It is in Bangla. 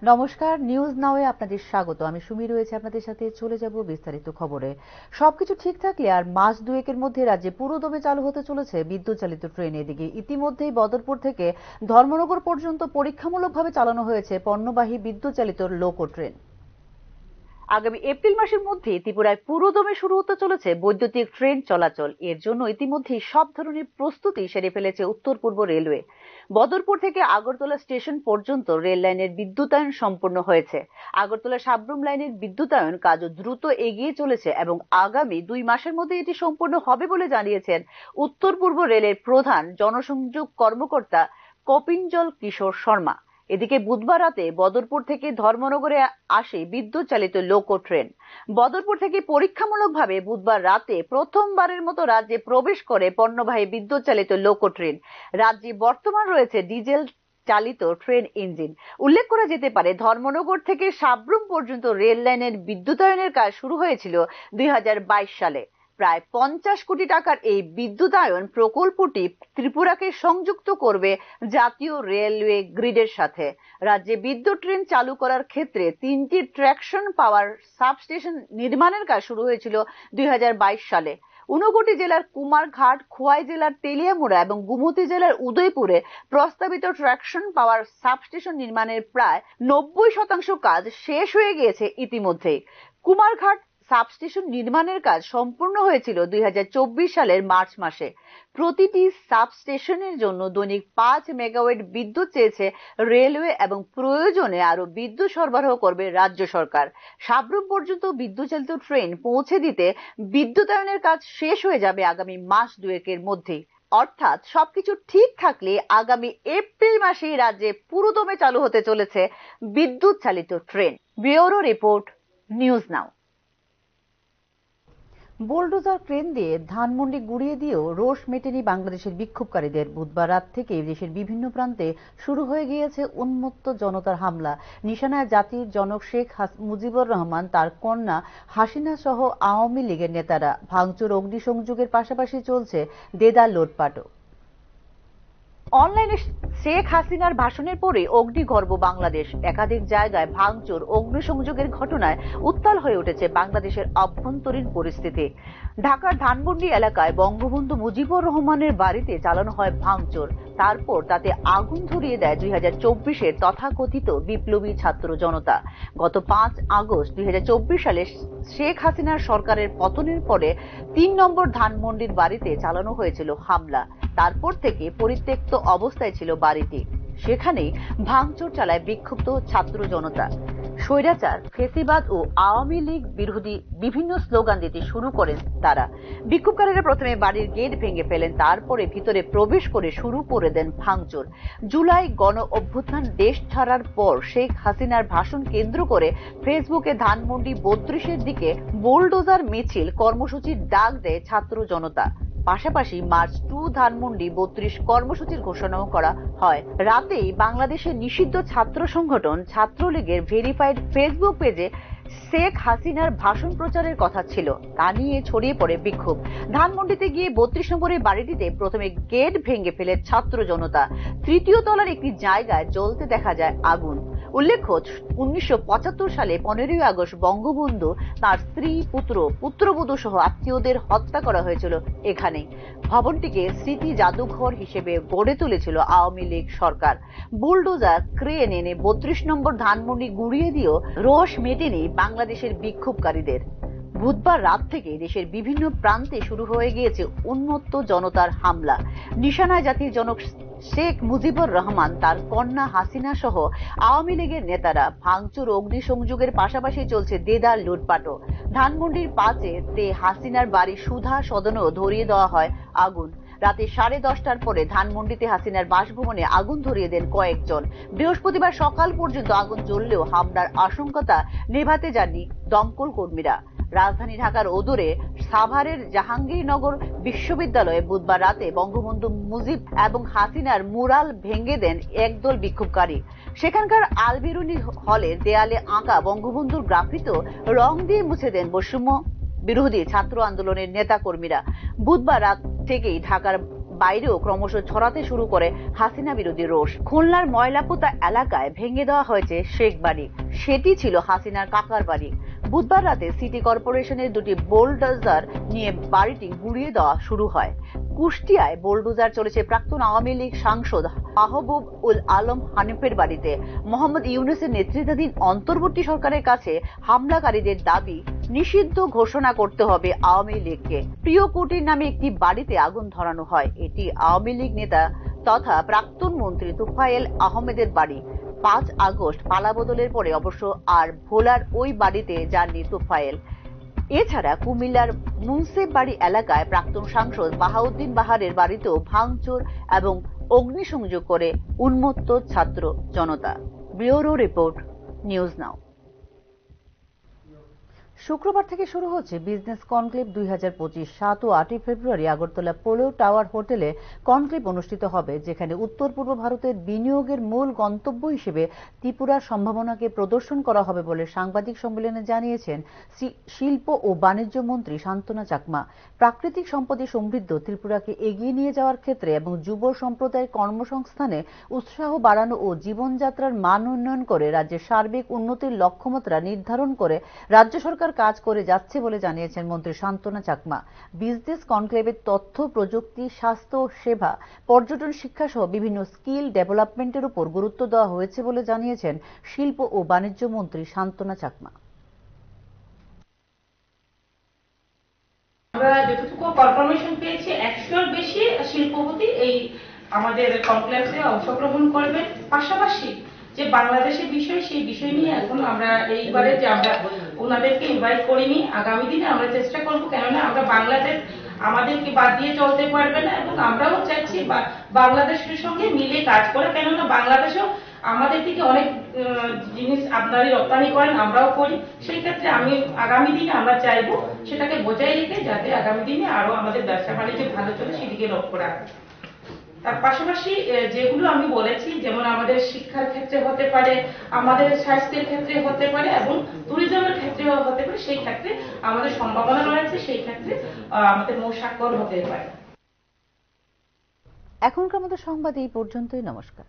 নমস্কার, নিউজ নাওয়ে আপনাদের স্বাগত। আমি সুমি রয়েছে আপনাদের সাথে। চলে যাব বিস্তারিত খবরে। সবকিছু ঠিক থাকলে আর মাস দুয়েকের মধ্যে রাজ্যে পুরোদমে চালু হতে চলেছে বিদ্যুৎ চালিত ট্রেন। এদিকে ইতিমধ্যেই বদরপুর থেকে ধর্মনগর পর্যন্ত পরীক্ষামূলকভাবে চালানো হয়েছে পণ্যবাহী বিদ্যুৎ চালিত লোকো ট্রেন। আগামী এপ্রিল মাসের মধ্যে ত্রিপুরায় পুরোদমে শুরু হতে চলেছে বৈদ্যুতিক ট্রেন চলাচল। এর জন্য ইতিমধ্যেই সব ধরনের প্রস্তুতি সেরে ফেলেছে উত্তর পূর্ব রেলওয়ে। বদরপুর থেকে আগরতলা স্টেশন পর্যন্ত রেল লাইনের বিদ্যুতায়ন সম্পন্ন হয়েছে। আগরতলা সাবরুম লাইনের বিদ্যুতায়ন কাজও দ্রুত এগিয়ে চলেছে এবং আগামী 2 মাসের মধ্যে এটি সম্পন্ন হবে বলে জানিয়েছেন উত্তর পূর্ব রেলের প্রধান জনসংযোগ কর্মকর্তা কপিঞ্জল কিশোর শর্মা। এদিকে বুধবার রাতে বদরপুর থেকে ধর্মনগরে আসে বিদ্যুৎ চালিত লোকো ট্রেন। বদরপুর থেকে পরীক্ষামূলকভাবে বুধবার রাতে প্রথমবারের মতো রাজ্যে প্রবেশ করে পণ্যবাহী বিদ্যুৎ চালিত লোকো ট্রেন। রাজ্যে বর্তমান রয়েছে ডিজেল চালিত ট্রেন ইঞ্জিন। উল্লেখ করা যেতে পারে, ধর্মনগর থেকে সাবরুম পর্যন্ত রেল লাইনের বিদ্যুতায়নের কাজ শুরু হয়েছিল 2022 সালে। প্রায় 50 কোটি টাকার এই বিদ্যুতায়ন প্রকল্পটি ত্রিপুরাকে সংযুক্ত করবে জাতীয় রেলওয়ে গ্রিডের সাথে। রাজ্যে বিদ্যুৎ ট্রেন চালু করার ক্ষেত্রে 3টি ট্র্যাকশন পাওয়ার সাবস্টেশন নির্মাণের কাজ শুরু হয়েছিল 2022 সালে। ঊনকোটি জেলার কুমারঘাট, খোয়াই জেলার তেলিয়ামুড়া এবং গুমতি জেলার উদয়পুরে প্রস্তাবিত ট্র্যাকশন পাওয়ার সাবস্টেশন নির্মাণের প্রায় 90% কাজ শেষ হয়ে গিয়েছে ইতিমধ্যেই। কুমারঘাট সাবস্টেশন নির্মাণের কাজ সম্পূর্ণ হয়েছিল 2024 সালের মার্চ মাসে। প্রতিটি সাবস্টেশনের জন্য দৈনিক 5 মেগাওয়াট বিদ্যুৎ চেয়েছে রেলওয়ে এবং প্রয়োজনে আরো বিদ্যুৎ সরবরাহ করবে রাজ্য সরকার। সাবরুম পর্যন্ত বিদ্যুৎ চালিত ট্রেন পৌঁছে দিতে বিদ্যুতায়নের কাজ শেষ হয়ে যাবে আগামী মাস দুয়েকের মধ্যেই। অর্থাৎ সবকিছু ঠিক থাকলে আগামী এপ্রিল মাসেই রাজ্যে পুরোদমে চালু হতে চলেছে বিদ্যুৎ চালিত ট্রেন। ব্যুরো রিপোর্ট, নিউজ নাও। বুলডোজার ক্রেন দিয়ে ধানমন্ডি গুড়িয়ে দিয়েও রোষ মেটেনি বাংলাদেশের বিক্ষোভকারীদের। বুধবার রাত থেকে দেশের বিভিন্ন প্রান্তে শুরু হয়ে গিয়েছে উন্মত্ত জনতার হামলা। নিশানায় জাতির জনক শেখ মুজিবুর রহমান, তার কন্যা হাসিনা সহ আওয়ামী লীগের নেতারা। ভাঙচুর, অগ্নিসংযোগের পাশাপাশি চলছে দেদার লুটপাটও। অনলাইনে শেখ হাসিনার ভাষণের পরে অগ্নিগর্ভ বাংলাদেশ। একাধিক জায়গায় ভাঙচুর, অগ্নিসংযোগের ঘটনায় উত্তাল হয়ে উঠেছে বাংলাদেশের অভ্যন্তরীণ পরিস্থিতি। ঢাকার ধানমন্ডি এলাকায় বঙ্গবন্ধু মুজিবুর রহমানের বাড়িতে চালানো হয় ভাঙচুর। তারপর তাতে আগুন ধরিয়ে দেয় 2024-এর তথাকথিত বিপ্লবী ছাত্র জনতা। গত 5 আগস্ট 2024 সালে শেখ হাসিনার সরকারের পতনের পরে 3 নম্বর ধানমন্ডির বাড়িতে চালানো হয়েছিল হামলা। তারপর থেকে পরিত্যক্ত অবস্থায় ছিল বাড়িটি। সেখানেই ভাঙচুর চালায় বিক্ষুব্ধ ছাত্র জনতা। স্বৈরাচার, ফেসিবাদ ও আওয়ামী লীগ বিরোধী বিভিন্ন স্লোগান দিতে শুরু করেন তারা। বিক্ষোভকারীরা প্রথমে বাড়ির গেট ভেঙে ফেলেন, তারপরে ভিতরে প্রবেশ করে শুরু করে দেন ভাঙচুর। জুলাই গণ অভ্যুত্থান দেশ ছাড়ার পর শেখ হাসিনার ভাষণ কেন্দ্র করে ফেসবুকে ধানমন্ডি 32-এর দিকে বুলডোজার মিছিল কর্মসূচির ডাক দেয় ছাত্র জনতা। পাশাপাশি মার্চ 2 ধানমন্ডি 32 কর্মসূচির ঘোষণাও করা হয়। রাতেই বাংলাদেশের নিষিদ্ধ ছাত্র সংগঠন ছাত্রলীগের ভেরিফাইড ফেসবুক পেজে শেখ হাসিনার ভাষণ প্রচারের কথা ছিল। তা নিয়ে ছড়িয়ে পড়ে বিক্ষোভ। ধানমন্ডিতে গিয়ে 32 নম্বরের বাড়িটিতে প্রথমে গেট ভেঙে ফেলে ছাত্র জনতা। 3য় তলার একটি জায়গায় জ্বলতে দেখা যায় আগুন। উল্লেখ্য, 1975 সালে 15ই আগস্ট বঙ্গবন্ধু, তার স্ত্রী, পুত্রবধূ সহ আত্মীয়দের হত্যা করা হয়েছিল এখানে। ভবনটিকে স্মৃতি জাদুঘর হিসেবে গড়ে তুলেছিল আওয়ামী লীগ সরকার। বুলডোজার ক্রেন এনে 32 নম্বর ধানমন্ডি গুড়িয়ে দিয়েও রোষ মেটেনি বাংলাদেশের বিক্ষোভকারীদের। বুধবার রাত থেকে দেশের বিভিন্ন প্রান্তে শুরু হয়ে গিয়েছে উন্মত্ত জনতার হামলা। নিশানায় জাতির জনক শেখ মুজিবুর রহমান, তার কন্যা হাসিনা সহ আওয়ামী লীগের নেতারা। ভাঙচুর, অগ্নিসংযোগের পাশাপাশি চলছে দেদার লুটপাটও। ধানমন্ডির 5-এ হাসিনার বাড়ি সুধা সদনেও ধরিয়ে দেওয়া হয় আগুন। রাতে 10:30টার পরে ধানমন্ডিতে হাসিনার বাসভবনে আগুন ধরিয়ে দেন কয়েকজন। বৃহস্পতিবার সকাল পর্যন্ত আগুন জ্বললেও হামলার আশঙ্কাটা নেভাতে যাননি দমকল কর্মীরা। রাজধানী ঢাকার অদূরে সাভারের জাহাঙ্গীরনগর বিশ্ববিদ্যালয়ে বুধবার রাতে বঙ্গবন্ধু মুজিব এবং হাসিনার মুরাল ভেঙে দেন একদল বিক্ষোভকারী। সেখানকার আলবেরুনি হলের দেয়ালে আঁকা বঙ্গবন্ধুর গ্রাফিতো রং দিয়ে মুছে দেন বৈষম্য বিরোধী ছাত্র আন্দোলনের নেতা কর্মীরা। বুধবার রাত থেকেই ঢাকার বাইরেও ক্রমশ ছড়াতে শুরু করে হাসিনা বিরোধী রোষ। খুলনার ময়লাপোতা এলাকায় ভেঙে দেওয়া হয়েছে শেখ বাড়ি, সেটি ছিল হাসিনার কাকার বাড়ি। বুধবার রাতে সিটি কর্পোরেশনের দুটি বোলডোজার নিয়ে বাড়িটি গুড়িয়ে দেওয়া শুরু হয়। কুষ্টিয়ায় বোলডোজার চলেছে প্রাক্তন আওয়ামী লীগ সাংসদ মাহবুব উল আলম হানিফের বাড়িতে। মোহাম্মদ ইউনূসের নেতৃত্বাধীন অন্তর্বর্তী সরকারের কাছে হামলাকারীদের দাবি নিষিদ্ধ ঘোষণা করতে হবে আওয়ামী লীগকে। প্রিয় কুটির নামে একটি বাড়িতে আগুন ধরানো হয়। এটি আওয়ামী লীগ নেতা তথা প্রাক্তন মন্ত্রী তোফায়েল আহমেদের বাড়ি। 5 আগস্ট পালাবদলের পরে অবশ্য আর ভোলার ওই বাড়িতে যাননি তোফায়েল। এছাড়া কুমিল্লার মুন্সেফবাড়ি এলাকায় প্রাক্তন সাংসদ বাহাউদ্দিন বাহারের বাড়িতেও ভাঙচুর এবং অগ্নিসংযোগ করে উন্মত্ত ছাত্র জনতা। Bureau report, news now. শুক্রবার থেকে শুরু হচ্ছে বিজনেস কনক্লেভ 2025। 7 ও 8 ফেব্রুয়ারি আগরতলা পোলো টাওয়ার হোটেলে কনক্লেভ অনুষ্ঠিত হবে, যেখানে উত্তর পূর্ব ভারতের বিনিয়োগের মূল গন্তব্য হিসেবে ত্রিপুরার সম্ভাবনাকে প্রদর্শন করা হবে বলে সাংবাদিক সম্মেলনে জানিয়েছেন শিল্প ও বাণিজ্য মন্ত্রী শান্তনা চাকমা। প্রাকৃতিক সম্পদে সমৃদ্ধ ত্রিপুরাকে এগিয়ে নিয়ে যাওয়ার ক্ষেত্রে এবং যুব সম্প্রদায়ের কর্মসংস্থানে উৎসাহ বাড়ানো ও জীবনযাত্রার মান উন্নয়ন করে রাজ্যের সার্বিক উন্নতির লক্ষ্যমাত্রা নির্ধারণ করে রাজ্য সরকার কাজ করে যাচ্ছে বলে জানিয়েছেন মন্ত্রী শান্তনা চাকমা। বিজনেস কনক্লেভের তথ্য প্রযুক্তি, স্বাস্থ্য সেবা, পর্যটন, শিক্ষা সহ বিভিন্ন স্কিল ডেভেলপমেন্টের উপর গুরুত্ব দেওয়া হয়েছে বলে জানিয়েছেন শিল্প ও বাণিজ্য মন্ত্রী শান্তনা চাকমা। আমরা যতটুকু কনফার্মেশন পেয়েছি 100-এর বেশি শিল্পপতি এই আমাদের কনক্লেভে অংশগ্রহণ করবেন। পাশাপাশি যে বাংলাদেশের বিষয়, সেই বিষয় নিয়ে এখন আমরা এইবারে যে আমরা ওনাদেরকে ইনভাইট করিনি, আগামী দিনে আমরা চেষ্টা করব, কেননা আমরা বাংলাদেশ আমাদেরকে বাদ দিয়ে চলতে পারবে না এবং আমরাও চাইছি বাংলাদেশের সঙ্গে মিলে কাজ করা, কেননা বাংলাদেশও আমাদের থেকে অনেক জিনিস আমদানি রপ্তানি করেন, আমরাও করি। সেই ক্ষেত্রে আমি আগামী দিনে আমরা চাইবো সেটাকে বজায় রেখে যাতে আগামী দিনে আরো আমাদের ব্যবসা বাণিজ্য ভালো চলে সেদিকে লক্ষ্য রাখা। তার পাশাপাশি যেগুলো আমি বলেছি, যেমন আমাদের শিক্ষার ক্ষেত্রে হতে পারে, আমাদের স্বাস্থ্যের ক্ষেত্রে হতে পারে এবং ট্যুরিজমের ক্ষেত্রেও হতে পারে, সেই ক্ষেত্রে আমাদের সম্ভাবনা রয়েছে, সেই ক্ষেত্রে আমাদের মৌসাক্ষর হতে পারে। এখনকার মতো সংবাদ এই পর্যন্তই। নমস্কার।